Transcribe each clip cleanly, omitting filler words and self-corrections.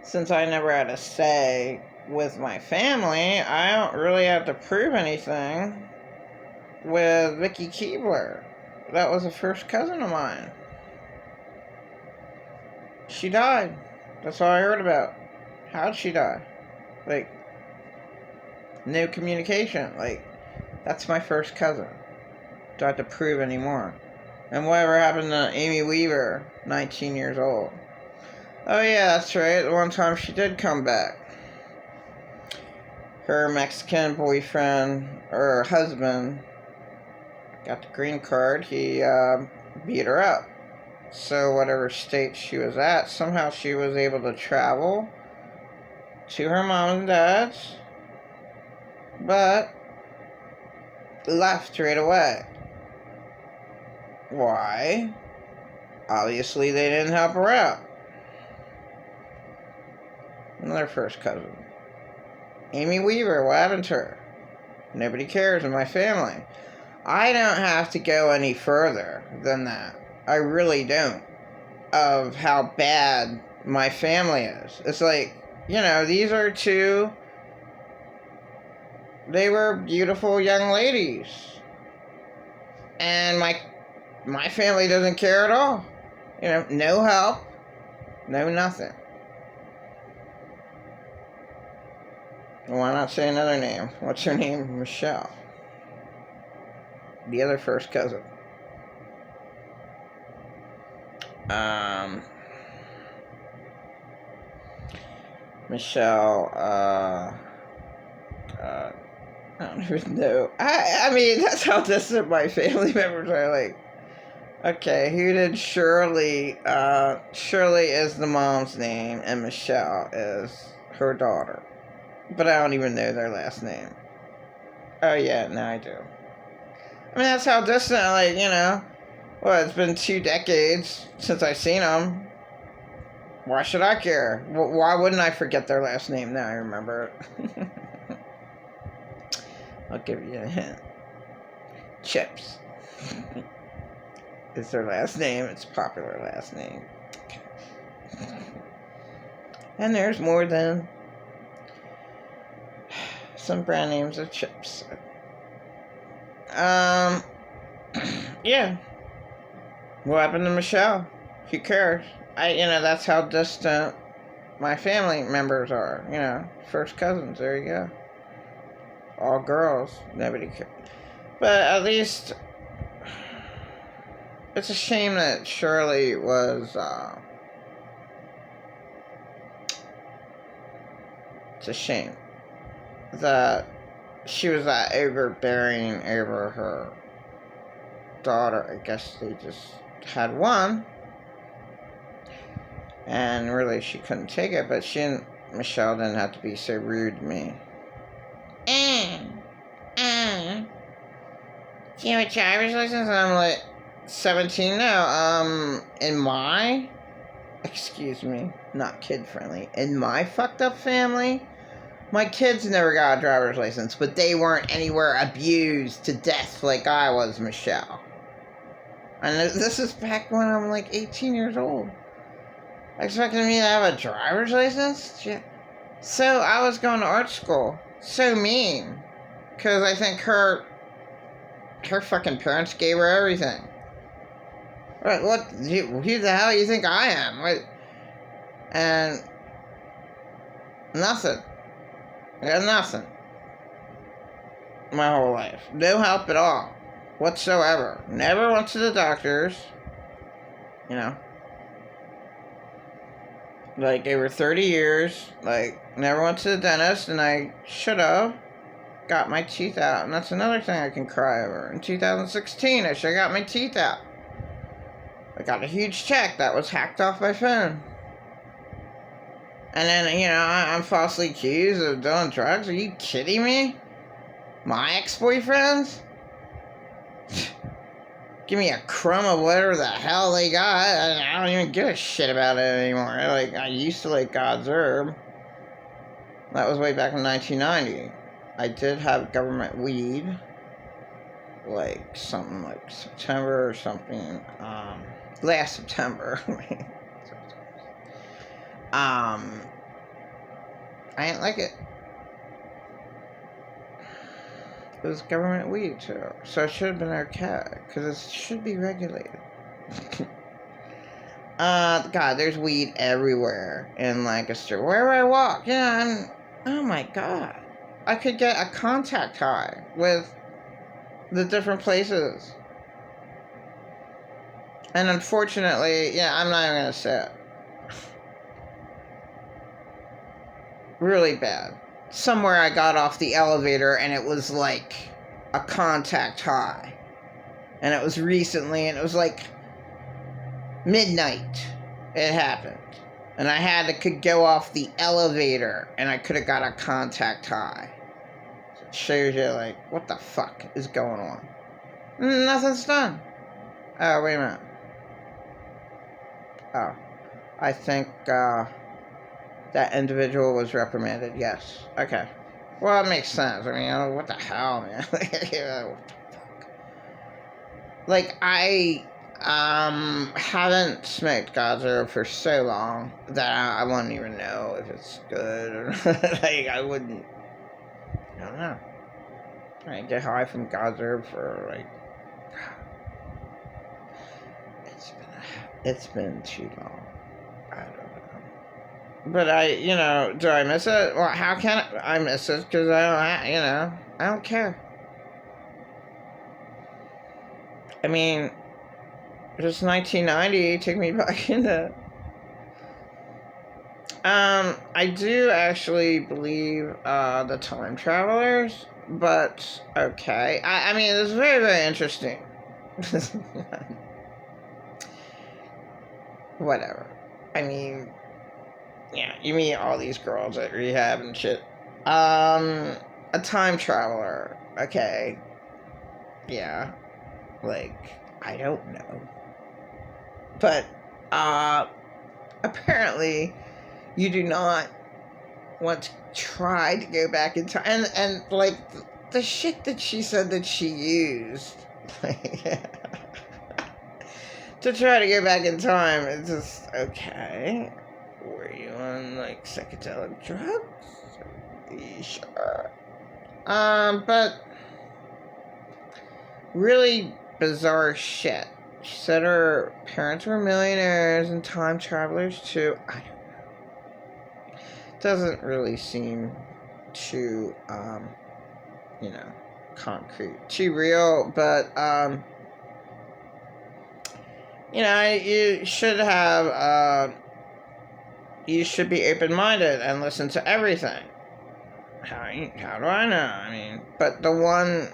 since I never had a say with my family, I don't really have to prove anything with Vicky Keebler. That was a first cousin of mine. She died. That's all I heard about. How'd she die? Like, no communication. Like, that's my first cousin. Don't have to prove anymore. And whatever happened to Amy Weaver, 19 years old? Oh yeah, that's right. The one time she did come back. Her Mexican boyfriend, or husband, got the green card. He beat her up. So whatever state she was at, somehow she was able to travel to her mom and dad's, but left right away. Why? Obviously they didn't help her out. Another first cousin. Amy Weaver, what happened to her? Nobody cares in my family. I don't have to go any further than that. I really don't. Of how bad my family is. It's like, these are two... They were beautiful young ladies. And my family doesn't care at all. No help. No nothing. Why not say another name? What's her name? Michelle. The other first cousin. Michelle, I don't even know. I mean, that's how distant my family members are. Like, okay, who did Shirley? Shirley is the mom's name, and Michelle is her daughter. But I don't even know their last name. Oh, yeah, now I do. I mean, that's how distant, like, well, it's been 2 decades since I've seen them. Why should I care? Why wouldn't I forget their last name? Now I remember it. I'll give you a hint. Chips. It's their last name. It's a popular last name. And there's more than some brand names of chips. Yeah. What happened to Michelle? Who cares? That's how distant my family members are. First cousins, there you go. All girls, nobody cares. But at least, it's a shame that Shirley was, it's a shame that she was that overbearing over her daughter. I guess they just had one. And really, she couldn't take it, but Michelle didn't have to be so rude to me. Do you have a driver's license? And I'm like, 17 now. Excuse me, not kid-friendly. In my fucked up family, my kids never got a driver's license, but they weren't anywhere abused to death like I was, Michelle. And this is back when I'm like 18 years old. Expecting me to have a driver's license? Yeah. So I was going to art school. So mean. Because I think her fucking parents gave her everything. What? Who the hell you think I am? What? And nothing. I got nothing. My whole life. No help at all. Whatsoever. Never went to the doctors. Like, over 30 years, like, never went to the dentist, and I should have got my teeth out, and that's another thing I can cry over. In 2016, I should have got my teeth out. I got a huge check that was hacked off my phone. And then, I'm falsely accused of doing drugs. Are you kidding me? My ex-boyfriends? Give me a crumb of whatever the hell they got. I don't even give a shit about it anymore. Like, I used to like God's Herb. That was way back in 1990. I did have government weed. Like, something like September or something. Last September. I didn't like it. It was government weed, too. So it should have been okay, because it should be regulated. God, there's weed everywhere in Lancaster. Wherever I walk, oh my God. I could get a contact high with the different places. And unfortunately, I'm not even going to say it. Really bad. Somewhere I got off the elevator and it was like a contact high. And it was recently, and it was like midnight it happened. And I could go off the elevator and I could have got a contact high. So it shows you, like, what the fuck is going on? Nothing's done. Oh, wait a minute. Oh, I think that individual was reprimanded. Yes. Okay. Well, it makes sense. I mean, what the hell, man? What the fuck? Like, I haven't smoked Gaza for so long that I wouldn't even know if it's good or like, I don't know. I get high from Gaza for like, it's been too long. I don't know. But do I miss it? Well, how can I miss it? Because I don't care. I mean, just 1990 took me back into. I do actually believe the time travelers, but okay. I mean, it's very, very interesting. Whatever. I mean, you meet all these girls at rehab and shit. A time traveler. Okay. Yeah. Like, I don't know. But, apparently, you do not want to try to go back in time. And like, the shit that she said that she used, to try to go back in time, it's just, okay. Were you on, like, psychedelic drugs? Are you sure? But really bizarre shit. She said her parents were millionaires and time travelers too. I don't know. Doesn't really seem too, concrete. Too real, but, you should have, you should be open-minded and listen to everything. How do I know? I mean, but the one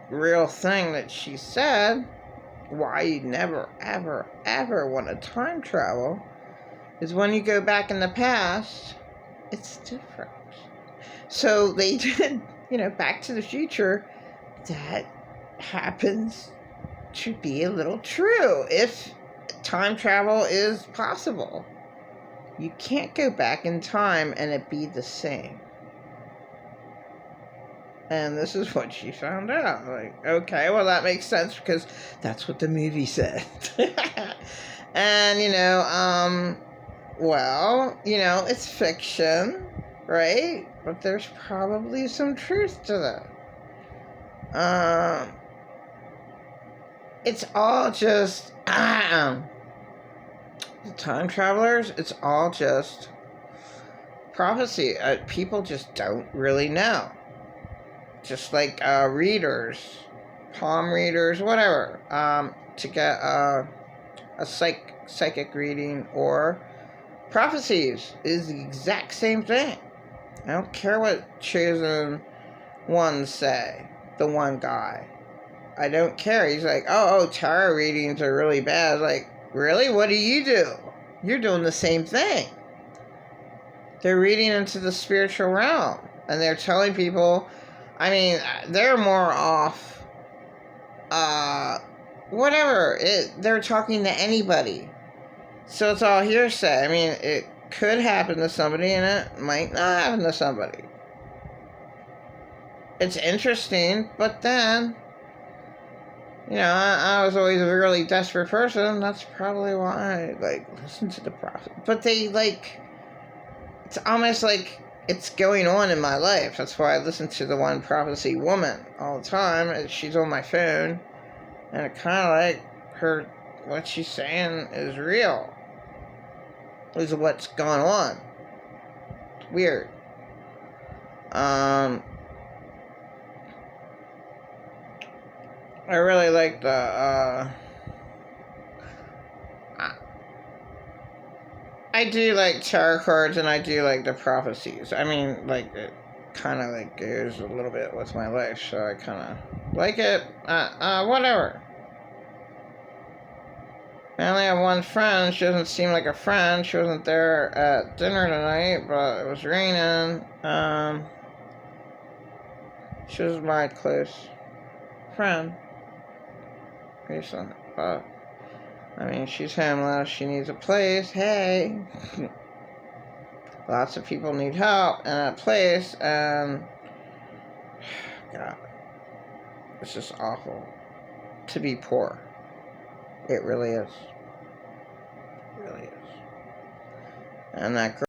real thing that she said, why you never, ever, ever want to time travel, is when you go back in the past, it's different. So they did, Back to the Future, that happens to be a little true, if time travel is possible. You can't go back in time and it be the same. And this is what she found out. Like, okay, well, that makes sense because that's what the movie said. And, it's fiction, right? But there's probably some truth to that. It's all just, the time travelers, it's all just prophecy. People just don't really know. Just like readers, palm readers, whatever, to get a psychic reading or prophecies is the exact same thing. I don't care what chosen ones say, the one guy. I don't care. He's like, oh, tarot readings are really bad. Like, really? What do? You're doing the same thing. They're reading into the spiritual realm, and they're telling people, I mean, they're more off, whatever. They're talking to anybody. So it's all hearsay. I mean, it could happen to somebody, and it might not happen to somebody. It's interesting, but then, I was always a really desperate person. That's probably why I, listen to the prophet. But they, it's almost like it's going on in my life. That's why I listen to the One Prophecy Woman all the time. She's on my phone, and it kind of like her, what she's saying is real. Is what's going on. It's weird. I really like the, I do like tarot cards, and I do like the prophecies. I mean, like, it kind of like goes a little bit with my life, so I kind of like it. Whatever. I only have one friend. She doesn't seem like a friend. She wasn't there at dinner tonight, but it was raining. She was my close friend recently, but I mean, she's homeless. She needs a place. Hey, lots of people need help in that place, and God, it's just awful to be poor. It really is. It really is. And that girl